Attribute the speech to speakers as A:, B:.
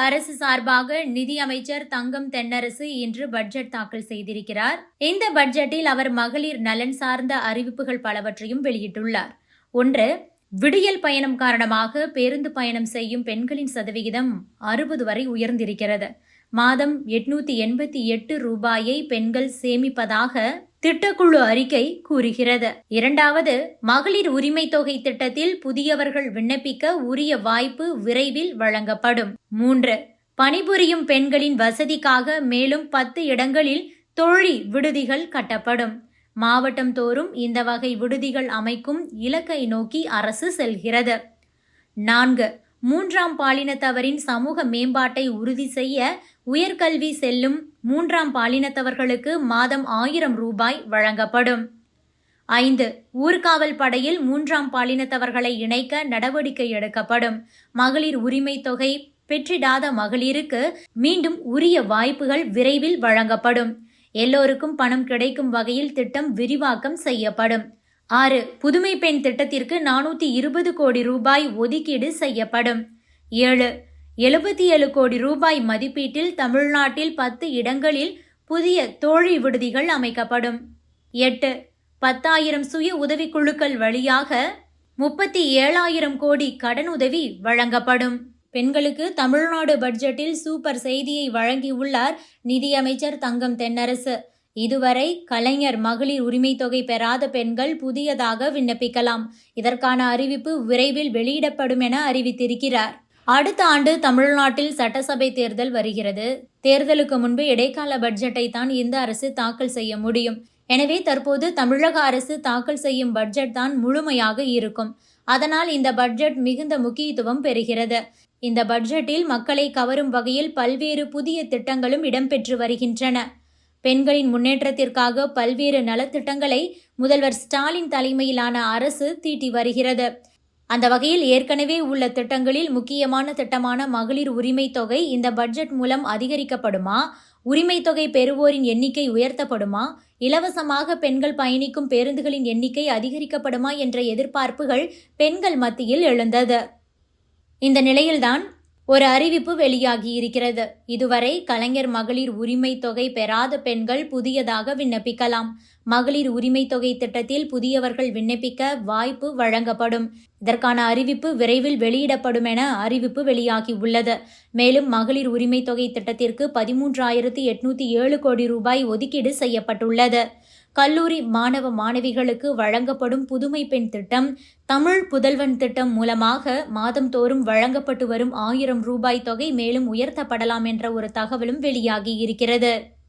A: அரசு சார்பாக நிதி அமைச்சர் தங்கம் தென்னரசு இன்று பட்ஜெட் தாக்கல் செய்திருக்கிறார். இந்த பட்ஜெட்டில் அவர் மகளிர் நலன் சார்ந்த அறிவிப்புகள் பலவற்றையும் வெளியிட்டுள்ளார். ஒன்று, விடியல் பயணம் காரணமாக பேருந்து பயணம் செய்யும் பெண்களின் சதவிகிதம் 60 வரை உயர்ந்திருக்கிறது. மாதம் 888 ரூபாயை பெண்கள் சேமிப்பதாக திட்டக்குழு அறிக்கை கூறுகிறது. இரண்டாவது, மகளிர் உரிமை தொகை திட்டத்தில் புதியவர்கள் விண்ணப்பிக்க உரிய வாய்ப்பு விரைவில் வழங்கப்படும். 3, பணிபுரியும் பெண்களின் வசதிக்காக மேலும் 10 இடங்களில் தோழி விடுதிகள் கட்டப்படும். மாவட்டம் தோறும் இந்த வகை விடுதிகள் அமைக்கும் இலக்கை நோக்கி அரசு செல்கிறது. 4, மூன்றாம் பாலினத்தவரின் சமூக மேம்பாட்டை உறுதி செய்ய உயர்கல்வி செல்லும் 3ஆம் பாலினத்தவர்களுக்கு மாதம் 1000 ரூபாய் வழங்கப்படும். 5, ஊர்காவல் படையில் 3ஆம் பாலினத்தவர்களை இணைக்க நடவடிக்கை எடுக்கப்படும். மகளிர் உரிமை தொகை பெற்றிடாத மகளிருக்கு மீண்டும் உரிய வாய்ப்புகள் விரைவில் வழங்கப்படும். எல்லோருக்கும் பணம் கிடைக்கும் வகையில் திட்டம் விரிவாக்கம் செய்யப்படும். 6, புதுமை பெண் திட்டத்திற்கு 420 கோடி ரூபாய் ஒதுக்கீடு செய்யப்படும். 7, 77 கோடி ரூபாய் மதிப்பீட்டில் தமிழ்நாட்டில் 10 இடங்களில் புதிய தோழி விடுதிகள் அமைக்கப்படும். 8, 10,000 சுய உதவிக்குழுக்கள் வழியாக 37,000 கோடி கடனுதவி வழங்கப்படும். பெண்களுக்கு தமிழ்நாடு பட்ஜெட்டில் சூப்பர் செய்தியை வழங்கியுள்ளார் நிதியமைச்சர் தங்கம் தென்னரசு. இதுவரை கலைஞர் மகளிர் உரிமை தொகை பெறாத பெண்கள் புதியதாக விண்ணப்பிக்கலாம். இதற்கான அறிவிப்பு விரைவில் வெளியிடப்படும் என அறிவித்திருக்கிறார். அடுத்த ஆண்டு தமிழ்நாட்டில் சட்டசபை தேர்தல் வருகிறது. தேர்தலுக்கு முன்பு இடைக்கால பட்ஜெட்டை தான் இந்த அரசு தாக்கல் செய்ய முடியும். எனவே தற்போது தமிழக அரசு தாக்கல் செய்யும் பட்ஜெட் தான் முழுமையாக இருக்கும். அதனால் இந்த பட்ஜெட் மிகுந்த முக்கியத்துவம் பெறுகிறது. இந்த பட்ஜெட்டில் மக்களை கவரும் வகையில் பல்வேறு புதிய திட்டங்களும் இடம்பெற்று வருகின்றன. பெண்களின் முன்னேற்றத்திற்காக பல்வேறு நலத்திட்டங்களை முதல்வர் ஸ்டாலின் தலைமையிலான அரசு தீட்டி வருகிறது. அந்த வகையில் ஏற்கனவே உள்ள திட்டங்களில் முக்கியமான திட்டமான மகளிர் உரிமை தொகை இந்த பட்ஜெட் மூலம் அதிகரிக்கப்படுமா? உரிமை தொகை பெறுவோரின் எண்ணிக்கை உயர்த்தப்படுமா? இலவசமாக பெண்கள் பயணிக்கும் பேருந்துகளின் எண்ணிக்கை அதிகரிக்கப்படுமா என்ற எதிர்பார்ப்புகள் பெண்கள் மத்தியில் எழுந்தது. இந்த நிலையில்தான் ஒரு அறிவிப்பு வெளியாகி இருக்கிறது. இதுவரை கலைஞர் மகளிர் உரிமை தொகை பெறாத பெண்கள் புதியதாக விண்ணப்பிக்கலாம். மகளிர் உரிமை தொகை திட்டத்தில் புதியவர்கள் விண்ணப்பிக்க வாய்ப்பு வழங்கப்படும். இதற்கான அறிவிப்பு விரைவில் வெளியிடப்படும் என அறிவிப்பு வெளியாகி உள்ளது. மேலும் மகளிர் உரிமை தொகை திட்டத்திற்கு 13,807 கோடி ரூபாய் ஒதுக்கீடு செய்யப்பட்டுள்ளது. கல்லூரி மாணவ மாணவிகளுக்கு வழங்கப்படும் புதுமை பெண் திட்டம், தமிழ் புதல்வன் திட்டம் மூலமாக மாதந்தோறும் வழங்கப்பட்டு வரும் 1000 ரூபாய் தொகை மேலும் உயர்த்தப்படலாம் என்ற ஒரு தகவலும் வெளியாகி இருக்கிறது.